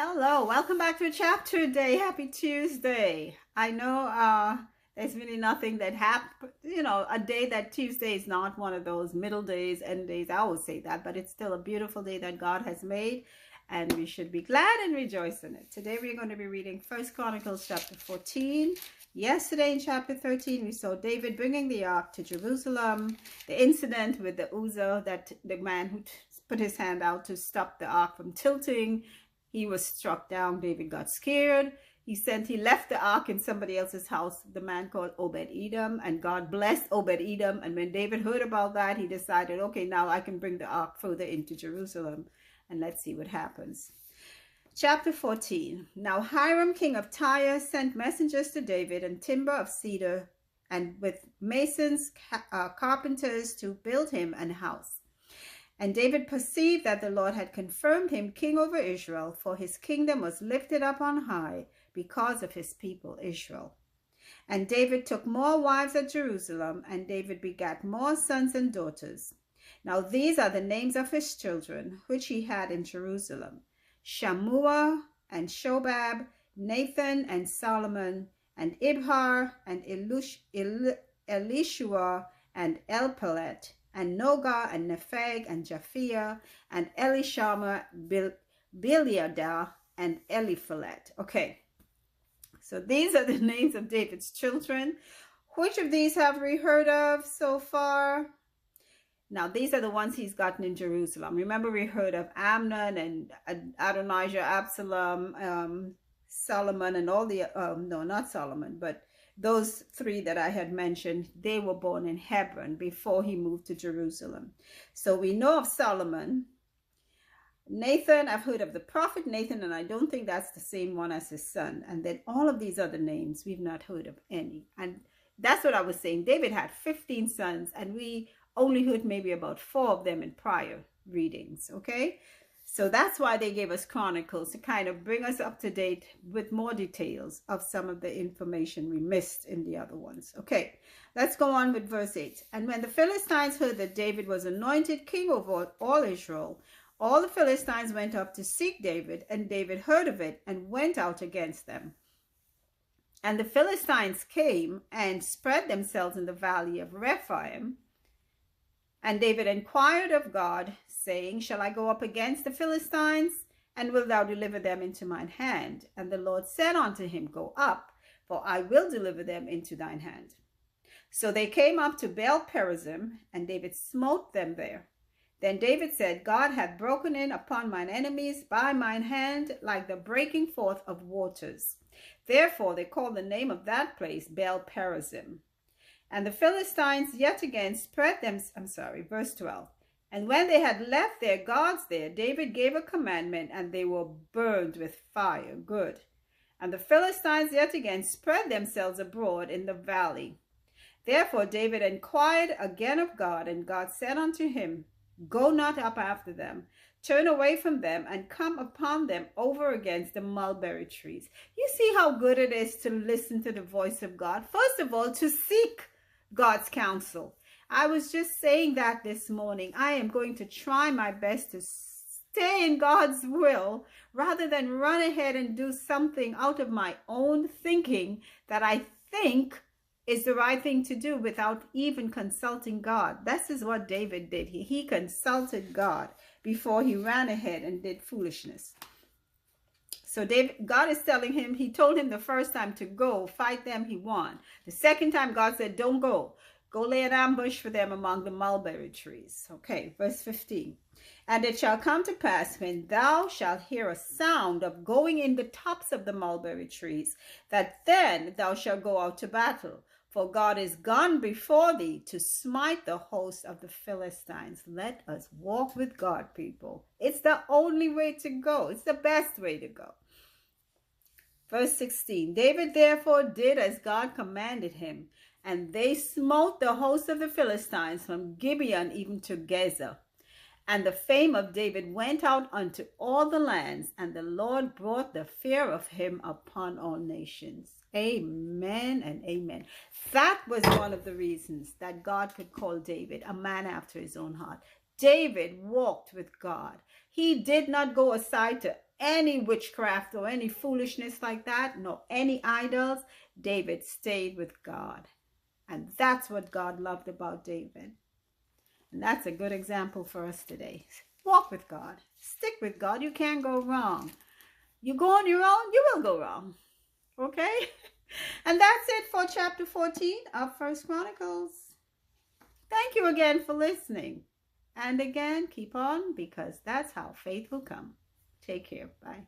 Hello, welcome back to Chapter Day. Happy Tuesday. I know there's really nothing that happened, a day that Tuesday is not one of those middle days, end days. I always say that, but it's still a beautiful day that God has made, and we should be glad and rejoice in it. Today we're going to be reading 1chronicles chapter 14. Yesterday in chapter 13, we saw David bringing the ark to Jerusalem, the incident with the Uzzah, that the man who put his hand out to stop the ark from tilting. He was struck down. David got scared. He left the ark in somebody else's house, the man called Obed-Edom, and God blessed Obed-Edom. And when David heard about that, he decided, okay, now I can bring the ark further into Jerusalem, and let's see what happens. Chapter 14. Now Hiram, king of Tyre, sent messengers to David and timber of cedar, and with masons, carpenters, to build him an house. And David perceived that the Lord had confirmed him king over Israel, for his kingdom was lifted up on high because of his people Israel. And David took more wives at Jerusalem, and David begat more sons and daughters. Now these are the names of his children, which he had in Jerusalem: Shammua and Shobab, Nathan and Solomon, and Ibhar and Elishua and Elpelet, and Noga and Nepheg and Japhia and Elishama, Biliadah and Eliphalet. Okay, so these are the names of David's children. Which of these have we heard of so far? Now, these are the ones he's gotten in Jerusalem. Remember, we heard of Amnon and Adonijah, Absalom, Solomon, and all the, no, not Solomon, but those three that I had mentioned. They were born in Hebron before he moved to Jerusalem. So we know of Solomon. Nathan, I've heard of the prophet Nathan, and I don't think that's the same one as his son. And then all of these other names, we've not heard of any. And that's what I was saying. David had 15 sons, and we only heard maybe about 4 of them in prior readings, okay? So that's why they gave us Chronicles, to kind of bring us up to date with more details of some of the information we missed in the other ones. Okay, let's go on with verse 8. And when the Philistines heard that David was anointed king over all Israel, all the Philistines went up to seek David, and David heard of it and went out against them. And the Philistines came and spread themselves in the valley of Rephaim. And David inquired of God, saying, shall I go up against the Philistines? And wilt thou deliver them into mine hand? And the Lord said unto him, go up, for I will deliver them into thine hand. So they came up to Baal-perazim, and David smote them there. Then David said, God hath broken in upon mine enemies by mine hand, like the breaking forth of waters. Therefore they called the name of that place Baal-perazim. And the Philistines yet again spread them, verse 12. And when they had left their gods there, David gave a commandment, and they were burned with fire. Good. And the Philistines yet again spread themselves abroad in the valley. Therefore David inquired again of God, and God said unto him, go not up after them, turn away from them, and come upon them over against the mulberry trees. You see how good it is to listen to the voice of God. First of all, to seek God's counsel. I was just saying that this morning. I am going to try my best to stay in God's will rather than run ahead and do something out of my own thinking that I think is the right thing to do without even consulting God. This is what David did. He consulted God before he ran ahead and did foolishness. So God is telling him, he told him the first time to go fight them, he won. The second time God said, don't go. Go lay an ambush for them among the mulberry trees. Okay, verse 15. And it shall come to pass, when thou shalt hear a sound of going in the tops of the mulberry trees, that then thou shalt go out to battle. For God is gone before thee to smite the host of the Philistines. Let us walk with God, people. It's the only way to go. It's the best way to go. Verse 16. David therefore did as God commanded him, and they smote the host of the Philistines from Gibeon even to Gezer. And the fame of David went out unto all the lands, and the Lord brought the fear of him upon all nations. Amen and amen. That was one of the reasons that God could call David a man after his own heart. David walked with God. He did not go aside to any witchcraft or any foolishness like that, nor any idols. David stayed with God. And that's what God loved about David. And that's a good example for us today. Walk with God. Stick with God. You can't go wrong. You go on your own, you will go wrong. Okay? And that's it for chapter 14 of 1 Chronicles. Thank you again for listening. And again, keep on, because that's how faith will come. Take care. Bye.